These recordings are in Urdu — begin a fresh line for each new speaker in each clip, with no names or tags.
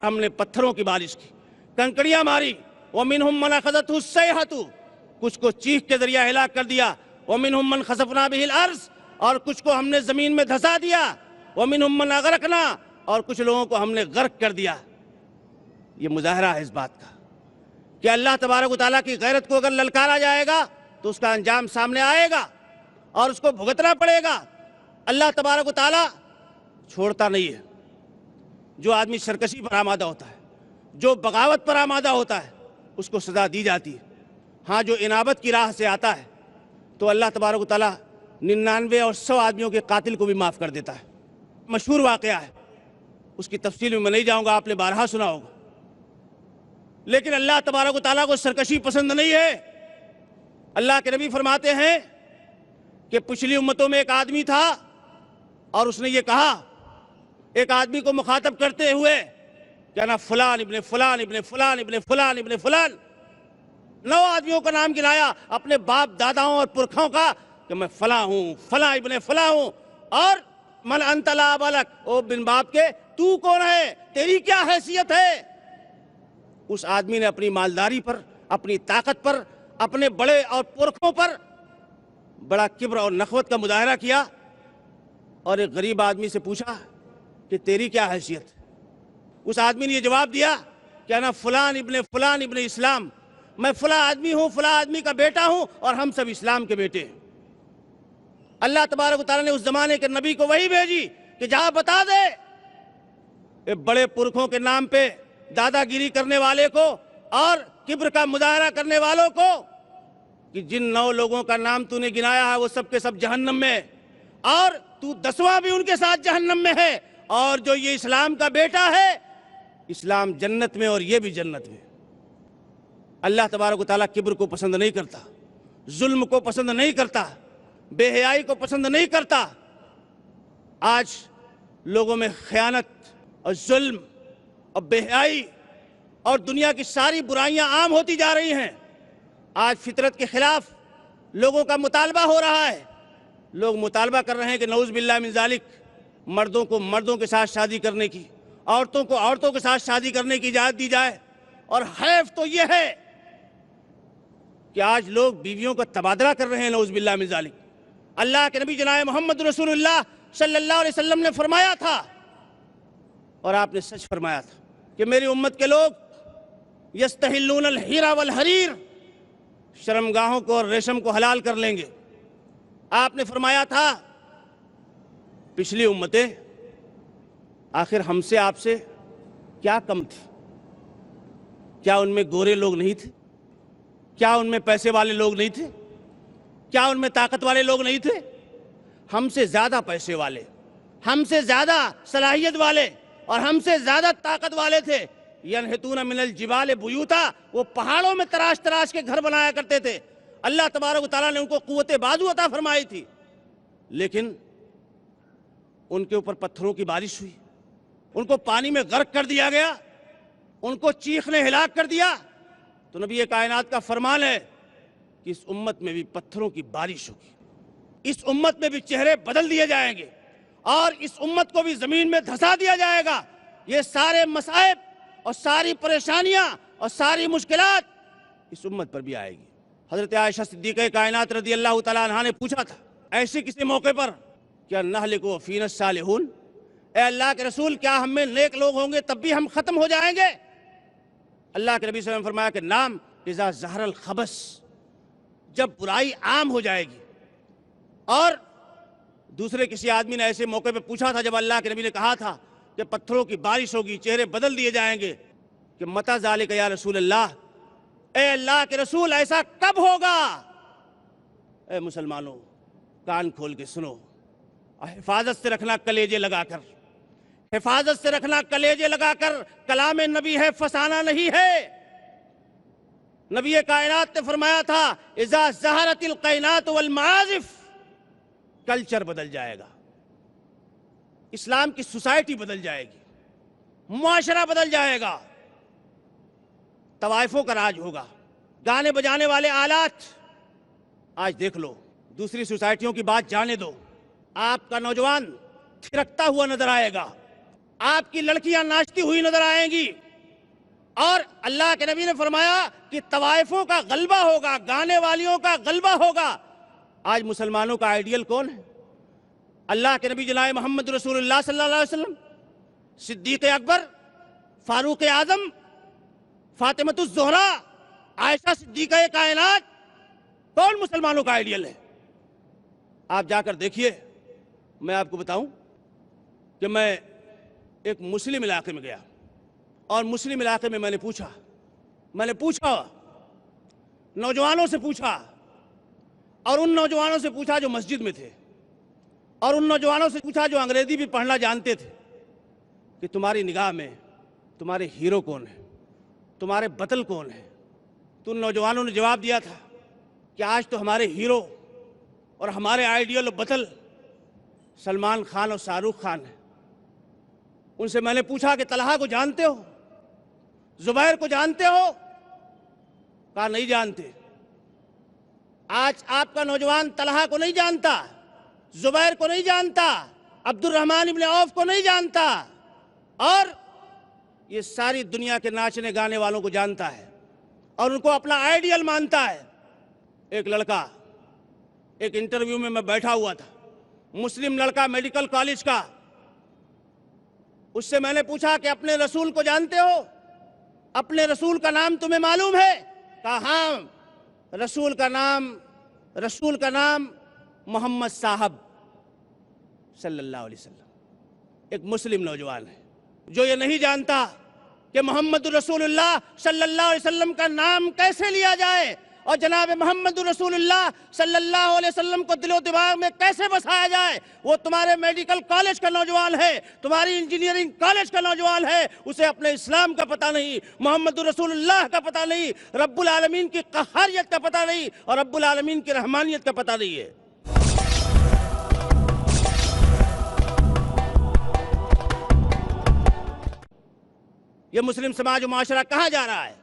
ہم نے پتھروں کی بارش کی، کنکڑیاں ماری، وَمِنْهُمْ مَنْ أَخَذَتْهُ الصَّيْحَةُ، کچھ کو چیخ کے ذریعہ ہلاک کر دیا، وَمِنْهُمْ مَنْ خَسَفْنَا بِهِ الْأَرْضَ، اور کچھ کو ہم نے زمین میں دھسا دیا، وَمِنْهُمْ مَنْ أَغْرَقْنَا، اور کچھ لوگوں کو ہم نے غرق کر دیا۔ یہ مظاہرہ ہے اس بات کا کہ اللہ تبارک و تعالیٰ کی غیرت کو اگر للکارا جائے گا تو اس کا انجام سامنے آئے گا اور اس کو بھگتنا پڑے گا۔ اللہ تبارک و تعالیٰ چھوڑتا نہیں ہے۔ جو آدمی سرکشی پر آمادہ ہوتا ہے، جو بغاوت پر آمادہ ہوتا ہے، اس کو سزا دی جاتی ہے۔ ہاں، جو انابت کی راہ سے آتا ہے تو اللہ تبارک و تعالیٰ 99 اور 100 آدمیوں کے قاتل کو بھی معاف کر دیتا ہے۔ مشہور واقعہ ہے، اس کی تفصیل میں نہیں جاؤں گا، آپ نے بارہا سنا ہوگا۔ لیکن اللہ تبارک و تعالیٰ کو سرکشی پسند نہیں ہے۔ اللہ کے نبی فرماتے ہیں کہ پچھلی امتوں میں ایک آدمی تھا اور اس نے یہ کہا، ایک آدمی کو مخاطب کرتے ہوئے کہ انا فلان ابن فلان ابن فلان ابن فلان ابن فلان، 9 آدمیوں کا نام گنایا اپنے باپ داداؤں اور پرکھوں کا کہ میں فلاں ہوں، فلاں ابن فلاں ہوں، اور من انت لا بالک، او بن باپ کے تو کون ہے، تیری کیا حیثیت ہے؟ اس آدمی نے اپنی مالداری پر، اپنی طاقت پر، اپنے بڑے اور پرکھوں پر بڑا کبر اور نخوت کا مظاہرہ کیا، اور ایک غریب آدمی سے پوچھا کہ تیری کیا حیثیت؟ اس آدمی نے یہ جواب دیا کہ انا فلان ابن اسلام، میں فلاں آدمی ہوں، فلاں آدمی کا بیٹا ہوں، اور ہم سب اسلام کے بیٹے ہیں۔ اللہ تبارک و تعالیٰ نے اس زمانے کے نبی کو وہی بھیجی کہ جہاں بتا دے بڑے پرکھوں کے نام پہ دادا گیری کرنے والے کو اور کبر کا مظاہرہ کرنے والوں کو کہ جن 9 لوگوں کا نام تو نے گنایا ہے وہ سب کے سب جہنم میں، اور تو 10واں بھی ان کے ساتھ جہنم میں ہے، اور جو یہ اسلام کا بیٹا ہے، اسلام جنت میں اور یہ بھی جنت میں۔ اللہ تبارک و تعالیٰ کبر کو پسند نہیں کرتا، ظلم کو پسند نہیں کرتا، بے حیائی کو پسند نہیں کرتا۔ آج لوگوں میں خیانت اور ظلم اور بے حیائی اور دنیا کی ساری برائیاں عام ہوتی جا رہی ہیں۔ آج فطرت کے خلاف لوگوں کا مطالبہ ہو رہا ہے۔ لوگ مطالبہ کر رہے ہیں کہ نعوذ باللہ من ذالک، مردوں کو مردوں کے ساتھ شادی کرنے کی، عورتوں کو عورتوں کے ساتھ شادی کرنے کی اجازت دی جائے۔ اور حیف تو یہ ہے کہ آج لوگ بیویوں کا تبادلہ کر رہے ہیں، نعوذ باللہ من ذالک۔ اللہ کے نبی جناب محمد رسول اللہ صلی اللہ علیہ وسلم نے فرمایا تھا، اور آپ نے سچ فرمایا تھا، کہ میری امت کے لوگ یستحلون الحیرہ والحریر، شرمگاہوں کو اور ریشم کو حلال کر لیں گے۔ آپ نے فرمایا تھا پچھلی امتیں آخر ہم سے آپ سے کیا کم تھی؟ کیا ان میں گورے لوگ نہیں تھے؟ کیا ان میں پیسے والے لوگ نہیں تھے؟ کیا ان میں طاقت والے لوگ نہیں تھے؟ ہم سے زیادہ پیسے والے، ہم سے زیادہ صلاحیت والے اور ہم سے زیادہ طاقت والے تھے۔ ینحتون من الجبال بیوتا، وہ پہاڑوں میں تراش تراش کے گھر بنایا کرتے تھے۔ اللہ تبارک و تعالیٰ نے ان کو قوت بازو عطا فرمائی تھی، لیکن ان کے اوپر پتھروں کی بارش ہوئی، ان کو پانی میں غرق کر دیا گیا، ان کو چیخ نے ہلاک کر دیا۔ تو نبی کائنات کا فرمان ہے کہ اس امت میں بھی پتھروں کی بارش ہوگی، اس امت میں بھی چہرے بدل دیے جائیں گے، اور اس امت کو بھی زمین میں دھسا دیا جائے گا۔ یہ سارے مصائب اور ساری پریشانیاں اور ساری مشکلات اس امت پر بھی آئے گی۔ حضرت عائشہ صدیقہ کائنات رضی اللہ تعالیٰ عنہا نے پوچھا تھا ایسے کسی موقع پر، کیا نہلک وفینا الصالحون، اے اللہ کے رسول کیا ہم میں نیک لوگ ہوں گے تب بھی ہم ختم ہو جائیں گے؟ اللہ کے نبی صلی اللہ علیہ وسلم نے فرمایا کہ نام اذا ظہر الخبث، جب برائی عام ہو جائے گی۔ اور دوسرے کسی آدمی نے ایسے موقع پہ پوچھا تھا جب اللہ کے نبی نے کہا تھا کہ پتھروں کی بارش ہوگی، چہرے بدل دیے جائیں گے، کہ متی ذالک یا رسول اللہ، اے اللہ کے رسول ایسا کب ہوگا؟ اے مسلمانوں کان کھول کے سنو، حفاظت سے رکھنا کلیجے لگا کر، حفاظت سے رکھنا کلیجے لگا کر۔ کلام نبی ہے، فسانہ نہیں ہے۔ نبی کائنات نے فرمایا تھا اذا ظہرت القینات والمعازف، کلچر بدل جائے گا، اسلام کی سوسائٹی بدل جائے گی، معاشرہ بدل جائے گا، طوائفوں کا راج ہوگا، گانے بجانے والے آلات۔ آج دیکھ لو، دوسری سوسائٹیوں کی بات جانے دو، آپ کا نوجوان تھرکتا ہوا نظر آئے گا، آپ کی لڑکیاں ناچتی ہوئی نظر آئیں گی، اور اللہ کے نبی نے فرمایا کہ طوائفوں کا غلبہ ہوگا، گانے والیوں کا غلبہ ہوگا۔ آج مسلمانوں کا آئیڈیل کون ہے؟ اللہ کے نبی جناب محمد رسول اللہ صلی اللہ علیہ وسلم، صدیق اکبر، فاروق اعظم، فاطمۃ الزہرا، عائشہ صدیقہ کائنات، کون مسلمانوں کا آئیڈیل ہے؟ آپ جا کر دیکھیے۔ میں آپ کو بتاؤں کہ میں ایک مسلم علاقے میں گیا، اور مسلم علاقے میں میں نے پوچھا نوجوانوں سے پوچھا، اور ان نوجوانوں سے پوچھا جو مسجد میں تھے، اور ان نوجوانوں سے پوچھا جو انگریزی بھی پڑھنا جانتے تھے، کہ تمہاری نگاہ میں تمہارے ہیرو کون ہیں، تمہارے بطل کون ہیں؟ تو ان نوجوانوں نے جواب دیا تھا کہ آج تو ہمارے ہیرو اور ہمارے آئیڈیل و بطل سلمان خان اور شاہ رخ خان ہیں۔ ان سے میں نے پوچھا کہ طلحہ کو جانتے ہو، زبیر کو جانتے ہو؟ کہا نہیں جانتے۔ آج آپ کا نوجوان طلحہ کو نہیں جانتا، زبیر کو نہیں جانتا، عبد الرحمن ابن عوف کو نہیں جانتا، اور یہ ساری دنیا کے ناچنے گانے والوں کو جانتا ہے اور ان کو اپنا آئیڈیل مانتا ہے۔ ایک لڑکا، ایک انٹرویو میں بیٹھا ہوا تھا، مسلم لڑکا، میڈیکل کالج کا، اس سے میں نے پوچھا کہ اپنے رسول کو جانتے ہو؟ اپنے رسول کا نام تمہیں معلوم ہے؟ کہا ہاں، رسول کا نام محمد صاحب صلی اللہ علیہ وسلم۔ ایک مسلم نوجوان ہے جو یہ نہیں جانتا کہ محمد رسول اللہ صلی اللہ علیہ وسلم کا نام کیسے لیا جائے، اور جناب محمد رسول اللہ صلی اللہ علیہ وسلم کو دل و دماغ میں کیسے بسایا جائے۔ وہ تمہارے میڈیکل کالج کا نوجوان ہے، تمہاری انجینئرنگ کالج کا نوجوان ہے، اسے اپنے اسلام کا پتہ نہیں، محمد رسول اللہ کا پتہ نہیں، رب العالمین کی قہاریت کا پتہ نہیں، اور رب العالمین کی رحمانیت کا پتہ نہیں ہے۔ یہ مسلم سماج و معاشرہ کہاں جا رہا ہے؟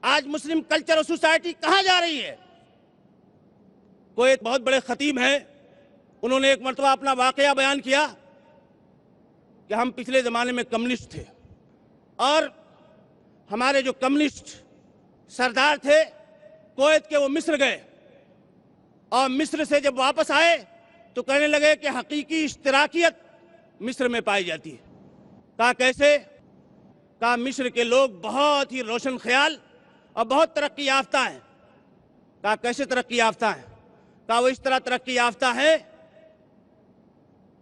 آج مسلم کلچر اور سوسائٹی کہاں جا رہی ہے؟ کوئی ایک بہت بڑے خطیب ہیں، انہوں نے ایک مرتبہ اپنا واقعہ بیان کیا کہ ہم پچھلے زمانے میں کمیونسٹ تھے، اور ہمارے جو کمیونسٹ سردار تھے کویت کے، وہ مصر گئے، اور مصر سے جب واپس آئے تو کہنے لگے کہ حقیقی اشتراکیت مصر میں پائی جاتی ہے۔ کہا کیسے؟ کہا مصر کے لوگ بہت ہی روشن خیال اور بہت ترقی یافتہ ہیں۔ کہا کیسے ترقی یافتہ ہیں؟ کہا وہ اس طرح ترقی یافتہ ہے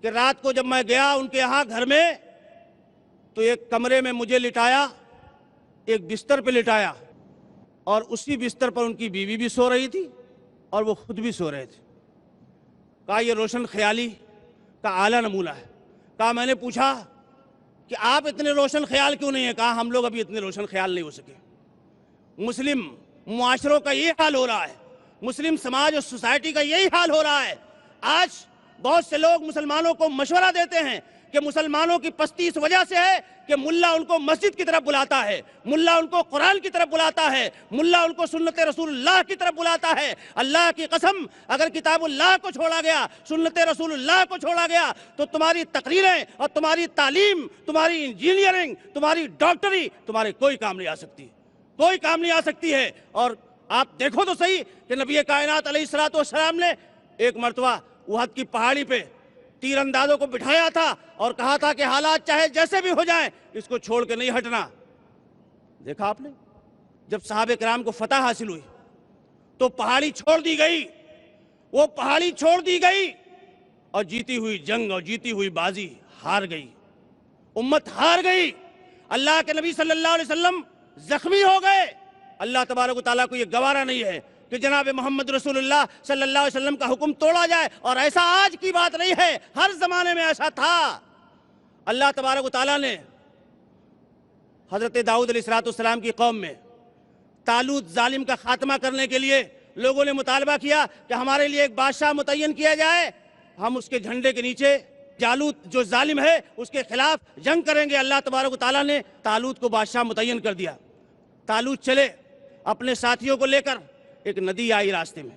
کہ رات کو جب میں گیا ان کے یہاں گھر میں، تو ایک کمرے میں مجھے لٹایا، ایک بستر پہ لٹایا، اور اسی بستر پر ان کی بیوی بھی سو رہی تھی اور وہ خود بھی سو رہے تھے۔ کہا یہ روشن خیالی کا اعلیٰ نمونہ ہے۔ کہا میں نے پوچھا کہ آپ اتنے روشن خیال کیوں نہیں ہیں؟ کہا ہم لوگ ابھی اتنے روشن خیال نہیں ہو سکے۔ مسلم معاشروں کا یہ حال ہو رہا ہے، مسلم سماج اور سوسائٹی کا یہی حال ہو رہا ہے۔ آج بہت سے لوگ مسلمانوں کو مشورہ دیتے ہیں کہ مسلمانوں کی پستی اس وجہ سے ہے کہ ملا ان کو مسجد کی طرف بلاتا ہے، ملا ان کو قرآن کی طرف بلاتا ہے، ملا ان کو سنت رسول اللہ کی طرف بلاتا ہے۔ اللہ کی قسم، اگر کتاب اللہ کو چھوڑا گیا، سنت رسول اللہ کو چھوڑا گیا، تو تمہاری تقریریں اور تمہاری تعلیم، تمہاری انجینئرنگ، تمہاری ڈاکٹری تمہارے کوئی کام نہیں آ سکتی، کوئی کام نہیں آ سکتی ہے۔ اور آپ دیکھو تو صحیح کہ نبی کائنات علیہ الصلوۃ والسلام نے ایک مرتبہ احد کی پہاڑی پہ تیر اندازوں کو بٹھایا تھا اور کہا تھا کہ حالات چاہے جیسے بھی ہو جائیں اس کو چھوڑ کے نہیں ہٹنا۔ دیکھا آپ نے، جب صحابہ کرام کو فتح حاصل ہوئی تو پہاڑی چھوڑ دی گئی، وہ پہاڑی چھوڑ دی گئی، اور جیتی ہوئی جنگ اور جیتی ہوئی بازی ہار گئی، امت ہار گئی۔ اللہ کے نبی صلی اللہ علیہ وسلم زخمی ہو گئے۔ اللہ تبارک و تعالیٰ کو یہ گوارا نہیں ہے کہ جناب محمد رسول اللہ صلی اللہ علیہ وسلم کا حکم توڑا جائے، اور ایسا آج کی بات نہیں ہے، ہر زمانے میں ایسا تھا۔ اللہ تبارک و تعالیٰ نے حضرت داؤد علیہ السلام کی قوم میں طالوت ظالم کا خاتمہ کرنے کے لیے لوگوں نے مطالبہ کیا کہ ہمارے لیے ایک بادشاہ متعین کیا جائے، ہم اس کے جھنڈے کے نیچے جالوت جو ظالم ہے اس کے خلاف جنگ کریں گے۔ اللہ تبارک و تعالیٰ نے طالوت کو بادشاہ متعین کر دیا۔ طالوت چلے اپنے ساتھیوں کو لے کر، ایک ندی آئی راستے میں،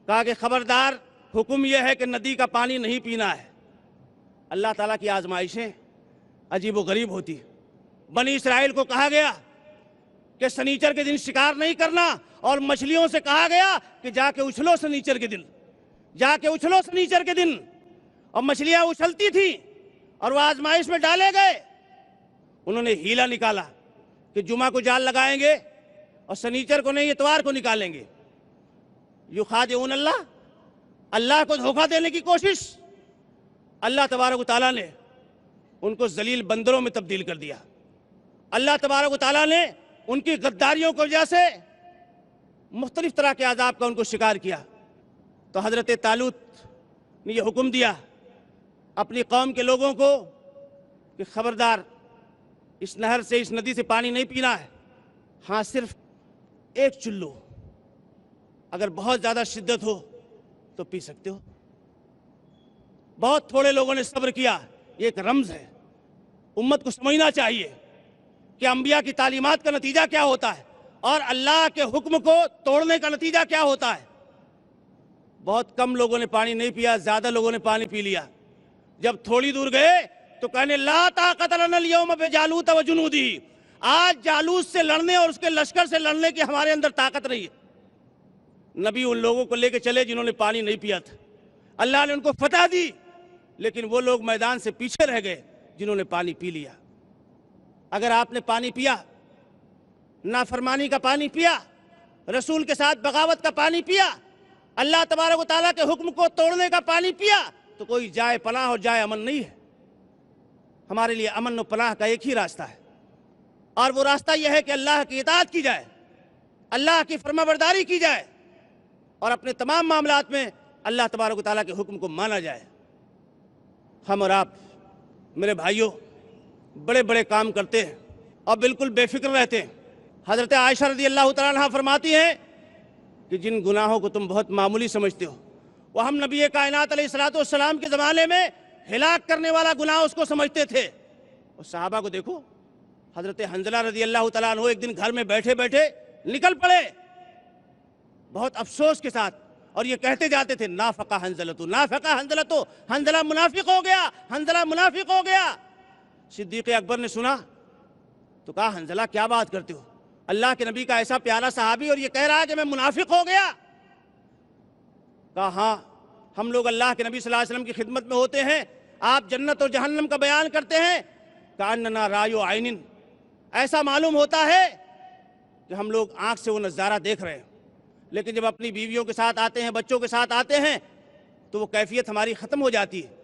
کہا کہ خبردار، حکم یہ ہے کہ ندی کا پانی نہیں پینا ہے۔ اللہ تعالیٰ کی آزمائشیں عجیب و غریب ہوتی ہے۔ بنی اسرائیل کو کہا گیا کہ سنیچر کے دن شکار نہیں کرنا، اور مچھلیوں سے کہا گیا کہ جا کے اچھلو سنیچر کے دن، جا کے اچھلو سنیچر کے دن، اور مچھلیاں اچھلتی تھیں اور وہ آزمائش میں ڈالے گئے۔ انہوں نے ہیلا نکالا کہ جمعہ کو جال لگائیں گے اور سنیچر کو نہیں، اتوار کو نکالیں گے۔ یخادعون اللہ، اللہ کو دھوکہ دینے کی کوشش۔ اللہ تبارک و تعالیٰ نے ان کو ذلیل بندروں میں تبدیل کر دیا۔ اللہ تبارک و تعالیٰ نے ان کی غداریوں کی وجہ سے مختلف طرح کے عذاب کا ان کو شکار کیا۔ تو حضرت طالوت نے یہ حکم دیا اپنی قوم کے لوگوں کو کہ خبردار، اس نہر سے، اس ندی سے پانی نہیں پینا ہے، ہاں صرف ایک چلو، اگر بہت زیادہ شدت ہو تو پی سکتے ہو۔ بہت تھوڑے لوگوں نے صبر کیا۔ یہ ایک رمز ہے، امت کو سمجھنا چاہیے کہ انبیاء کی تعلیمات کا نتیجہ کیا ہوتا ہے اور اللہ کے حکم کو توڑنے کا نتیجہ کیا ہوتا ہے۔ بہت کم لوگوں نے پانی نہیں پیا، زیادہ لوگوں نے پانی پی لیا۔ جب تھوڑی دور گئے تو کہنے لا طاقت لنا اليوم بجالوت وجنودہ، آج جالوت سے لڑنے اور اس کے لشکر سے لڑنے کی ہمارے اندر طاقت نہیں ہے۔ نبی ان لوگوں کو لے کے چلے جنہوں نے پانی نہیں پیا تھا، اللہ نے ان کو فتح دی، لیکن وہ لوگ میدان سے پیچھے رہ گئے جنہوں نے پانی پی لیا۔ اگر آپ نے پانی پیا، نافرمانی کا پانی پیا، رسول کے ساتھ بغاوت کا پانی پیا، اللہ تبارک و تعالیٰ کے حکم کو توڑنے کا پانی پیا، تو کوئی جائے پناہ اور جائے امن نہیں ہے۔ ہمارے لیے امن و پناہ کا ایک ہی راستہ ہے، اور وہ راستہ یہ ہے کہ اللہ کی اطاعت کی جائے، اللہ کی فرما برداری کی جائے، اور اپنے تمام معاملات میں اللہ تبارک و تعالیٰ کے حکم کو مانا جائے۔ ہم اور آپ میرے بھائیوں بڑے بڑے کام کرتے ہیں اور بالکل بے فکر رہتے ہیں۔ حضرت عائشہ رضی اللہ تعالیٰ عنہ فرماتی ہیں کہ جن گناہوں کو تم بہت معمولی سمجھتے ہو، وہ ہم نبی کائنات علیہ الصلوۃ والسلام کے زمانے میں ہلاک کرنے والا گناہ اس کو سمجھتے تھے۔ اور صحابہ کو دیکھو، حضرت حنظلہ رضی اللہ تعالیٰ عنہ ایک دن گھر میں بیٹھے بیٹھے نکل پڑے بہت افسوس کے ساتھ، اور یہ کہتے جاتے تھے نافقہ حنظلۃ، نافقہ حنظلۃ، حنظلہ منافق ہو گیا، حنظلہ منافق ہو گیا۔ صدیق اکبر نے سنا تو کہا حنظلہ کیا بات کرتے ہو، اللہ کے نبی کا ایسا پیارا صحابی اور یہ کہہ رہا ہے کہ میں منافق ہو گیا۔ کہا ہاں، ہم لوگ اللہ کے نبی صلی اللہ علیہ وسلم کی خدمت میں ہوتے ہیں، آپ جنت اور جہنم کا بیان کرتے ہیں، کأننا رأی عین، ایسا معلوم ہوتا ہے کہ ہم لوگ آنکھ سے وہ نظارہ دیکھ رہے ہیں، لیکن جب اپنی بیویوں کے ساتھ آتے ہیں، بچوں کے ساتھ آتے ہیں، تو وہ کیفیت ہماری ختم ہو جاتی ہے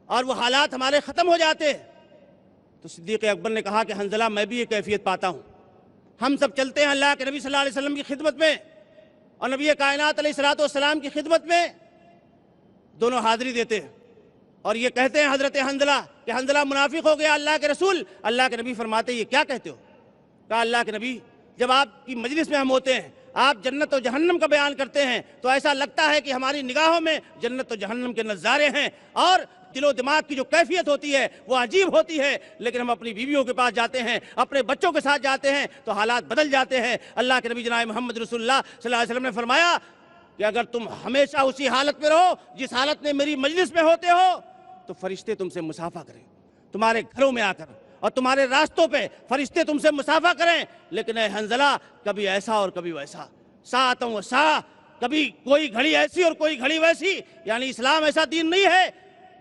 اور وہ حالات ہمارے ختم ہو جاتے ہیں۔ تو صدیق اکبر نے کہا کہ حنظلہ میں بھی یہ کیفیت پاتا ہوں۔ ہم سب چلتے ہیں اللہ کے نبی صلی اللہ علیہ وسلم کی خدمت میں اور نبی کائنات علیہ الصلوۃ والسلام کی خدمت میں، دونوں حاضری دیتے ہیں اور یہ کہتے ہیں حضرت حنظلہ کہ حنظلہ منافق ہو گیا اللہ کے رسول۔ اللہ کے نبی فرماتے یہ کیا کہتے ہو؟ کہا اللہ کے نبی، جب آپ کی مجلس میں ہم ہوتے ہیں، آپ جنت و جہنم کا بیان کرتے ہیں تو ایسا لگتا ہے کہ ہماری نگاہوں میں جنت و جہنم کے نظارے ہیں، اور دل و دماغ کی جو کیفیت ہوتی ہے وہ عجیب ہوتی ہے، لیکن ہم اپنی بیویوں کے پاس جاتے ہیں، اپنے بچوں کے ساتھ جاتے ہیں تو حالات بدل جاتے ہیں۔ اللہ کے نبی جناب محمد رسول اللہ صلی اللہ علیہ وسلم نے فرمایا کہ اگر تم ہمیشہ اسی حالت میں رہو جس حالت میں میری مجلس میں ہوتے ہو تو فرشتے تم سے مصافحہ کریں، تمہارے گھروں میں آ کر اور تمہارے راستوں پہ فرشتے تم سے مصافحہ کریں، لیکن اے حنظلہ کبھی ایسا اور کبھی ویسا، ساعتوں و ساعہ، کبھی کوئی گھڑی ایسی اور کوئی گھڑی ویسی۔ یعنی اسلام ایسا دین نہیں ہے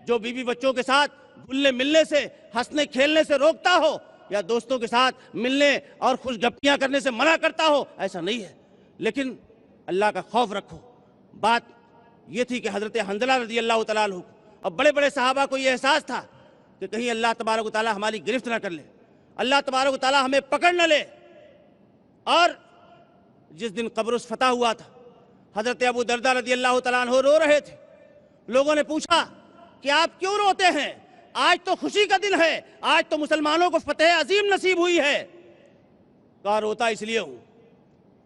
جو بیوی بچوں کے ساتھ گھلنے ملنے سے، ہنسنے کھیلنے سے روکتا ہو، یا دوستوں کے ساتھ ملنے اور خوش گپیاں کرنے سے منع کرتا ہو، ایسا نہیں ہے۔ لیکن اللہ کا خوف رکھو۔ بات یہ تھی کہ حضرت حنظلہ رضی اللہ تعالیٰ عنہ اور بڑے بڑے صحابہ کو یہ احساس تھا کہ کہیں اللہ تبارک و تعالیٰ ہماری گرفت نہ کر لے، اللہ تبارک و تعالیٰ ہمیں پکڑ نہ لے۔ اور جس دن قبرص فتح ہوا تھا، حضرت ابو درداء رضی اللہ تعالیٰ عنہ رو رہے تھے۔ لوگوں نے پوچھا کہ آپ کیوں روتے ہیں؟ آج تو خوشی کا دن ہے، آج تو مسلمانوں کو فتح عظیم نصیب ہوئی ہے۔ کہا روتا اس لیے ہوں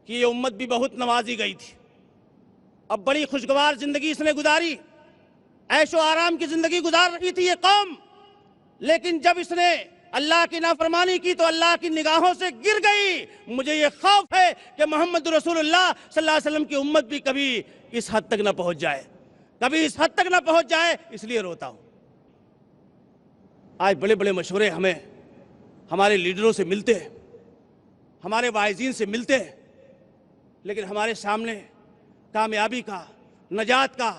کہ یہ امت بھی بہت نوازی گئی تھی، اب بڑی خوشگوار زندگی اس نے گزاری، عیش و آرام کی زندگی گزار رہی تھی یہ قوم، لیکن جب اس نے اللہ کی نافرمانی کی تو اللہ کی نگاہوں سے گر گئی۔ مجھے یہ خوف ہے کہ محمد رسول اللہ صلی اللہ علیہ وسلم کی امت بھی کبھی اس حد تک نہ پہنچ جائے، کبھی اس حد تک نہ پہنچ جائے، اس لیے روتا ہوں۔ آج بڑے بڑے مشورے ہمیں ہمارے لیڈروں سے ملتے ہیں، ہمارے واعظین سے ملتے ہیں، لیکن ہمارے سامنے کامیابی کا، نجات کا،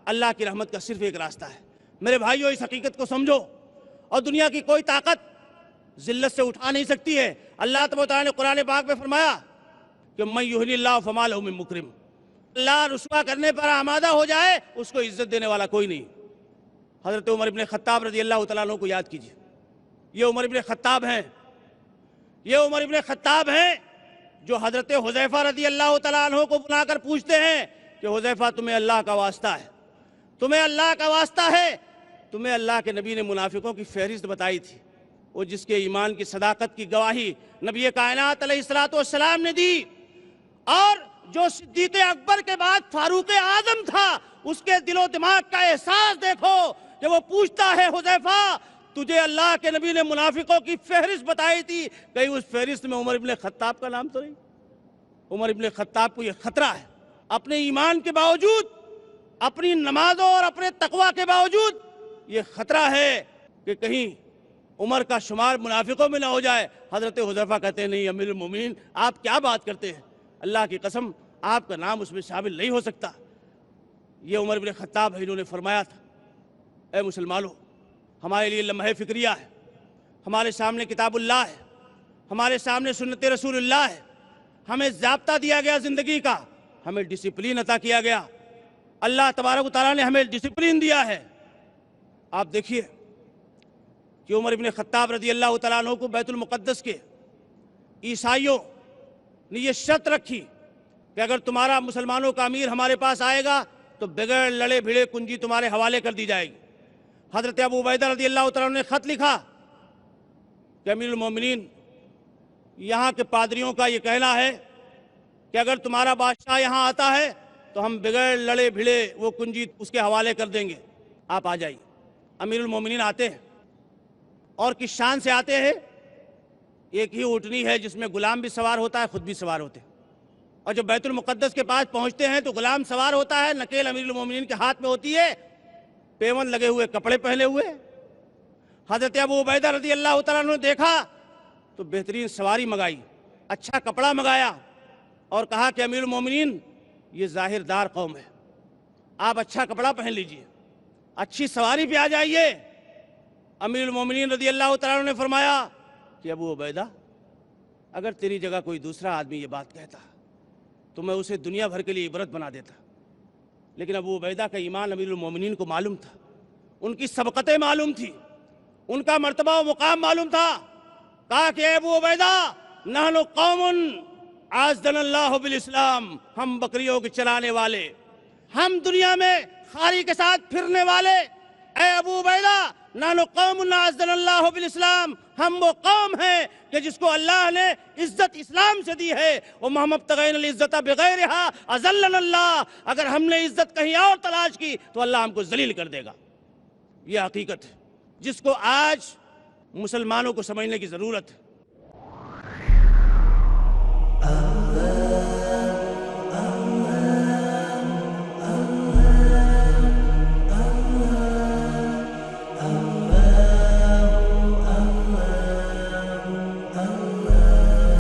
اللہ کی رحمت کا صرف ایک راستہ ہے۔ میرے بھائیو، اس حقیقت کو سمجھو، اور دنیا کی کوئی طاقت ذلت سے اٹھا نہیں سکتی ہے۔ اللہ تبارک و تعالیٰ نے قرآن پاک میں فرمایا کہ من یہن اللہ فما لہ من مکرم، اللہ رسوا کرنے پر آمادہ ہو جائے اس کو عزت دینے والا کوئی نہیں۔ حضرت عمر ابن خطاب رضی اللہ تعالیٰ عنہ کو یاد کیجیے۔ یہ عمر ابن خطاب ہیں، یہ عمر ابن خطاب ہیں جو حضرت حذیفہ رضی اللہ تعالیٰ عنہ کو بلا کر پوچھتے ہیں کہ حذیفہ تمہیں اللہ کا واسطہ ہے، تمہیں اللہ کا واسطہ ہے، تمہیں اللہ کے نبی نے منافقوں کی فہرست بتائی تھی، وہ جس کے ایمان کی صداقت کی گواہی نبی کائنات علیہ الصلوۃ والسلام نے دی، اور جو صدیق اکبر کے بعد فاروق اعظم تھا، اس کے دل و دماغ کا احساس دیکھو کہ وہ پوچھتا ہے حذیفہ تجھے اللہ کے نبی نے منافقوں کی فہرست بتائی تھی، کہیں اس فہرست میں عمر ابن خطاب کا نام تو نہیں؟ عمر ابن خطاب کو یہ خطرہ ہے، اپنے ایمان کے باوجود، اپنی نمازوں اور اپنے تقوی کے باوجود یہ خطرہ ہے کہ کہیں عمر کا شمار منافقوں میں نہ ہو جائے۔ حضرت حذیفہ کہتے ہیں نہیں امیر المومنین، آپ کیا بات کرتے ہیں، اللہ کی قسم آپ کا نام اس میں شامل نہیں ہو سکتا۔ یہ عمر ابن خطاب ہے، انہوں نے فرمایا تھا اے مسلمانوں، ہمارے لیے لمحہ فکریہ ہے، ہمارے سامنے کتاب اللہ ہے، ہمارے سامنے سنت رسول اللہ ہے، ہمیں ضابطہ دیا گیا زندگی کا، ہمیں ڈسپلین عطا کیا گیا، اللہ تبارک و تعالیٰ نے ہمیں ڈسپلین دیا ہے۔ آپ دیکھیے کہ عمر ابن خطاب رضی اللہ تعالیٰ عنہ کو بیت المقدس کے عیسائیوں نے یہ شرط رکھی کہ اگر تمہارا مسلمانوں کا امیر ہمارے پاس آئے گا تو بغیر لڑے بھیڑے کنجی تمہارے حوالے کر دی جائے گی۔ حضرت ابو عبیدہ رضی اللہ تعالیٰ عنہ نے خط لکھا کہ امیر المومنین، یہاں کے پادریوں کا یہ کہنا ہے کہ اگر تمہارا بادشاہ یہاں آتا ہے تو ہم بغیر لڑے بھیڑے وہ کنجی اس کے حوالے کر دیں گے، آپ آ جائیے۔ امیر المومنین آتے ہیں، اور کس شان سے آتے ہیں؟ ایک ہی اونٹنی ہے جس میں غلام بھی سوار ہوتا ہے، خود بھی سوار ہوتے ہیں، اور جب بیت المقدس کے پاس پہنچتے ہیں تو غلام سوار ہوتا ہے، نکیل امیر المومنین کے ہاتھ میں ہوتی ہے، پیون لگے ہوئے کپڑے پہنے ہوئے۔ حضرت ابو عبیدہ رضی اللہ تعالیٰ نے دیکھا تو بہترین سواری منگائی، اچھا کپڑا منگایا، اور کہا کہ امیر المومنین یہ ظاہر دار قوم ہے، آپ اچھا کپڑا پہن لیجئے، اچھی سواری پہ آ جائیے۔ امیر المومنین رضی اللہ تعالیٰ نے فرمایا کہ ابو عبیدہ، اگر تیری جگہ کوئی دوسرا آدمی یہ بات کہتا تو میں اسے دنیا بھر کے لیے عبرت بنا دیتا، لیکن ابو عبیدہ کا ایمان امیر المومنین کو معلوم تھا، ان کی سبقتیں معلوم تھی، ان کا مرتبہ و مقام معلوم تھا۔ کہا کہ اے ابو عبیدہ، نحن قوم عزنا اللہ بالاسلام، ہم بکریوں کے چلانے والے، ہم دنیا میں خاری کے ساتھ پھرنے والے، اے ابو عبیدہ نحن قوم عزنا اللہ بالاسلام، ہم وہ قوم ہیں کہ جس کو اللہ نے عزت اسلام سے دی ہے، وَمَحْمَدْ ابْتَغَيْنَا الْعِزَّةَ بِغَيْرِهَا أَذَلَّنَا اللَّهُ، اگر ہم نے عزت کہیں اور تلاش کی تو اللہ ہم کو ذلیل کر دے گا۔ یہ حقیقت ہے جس کو آج مسلمانوں کو سمجھنے کی ضرورت ہے۔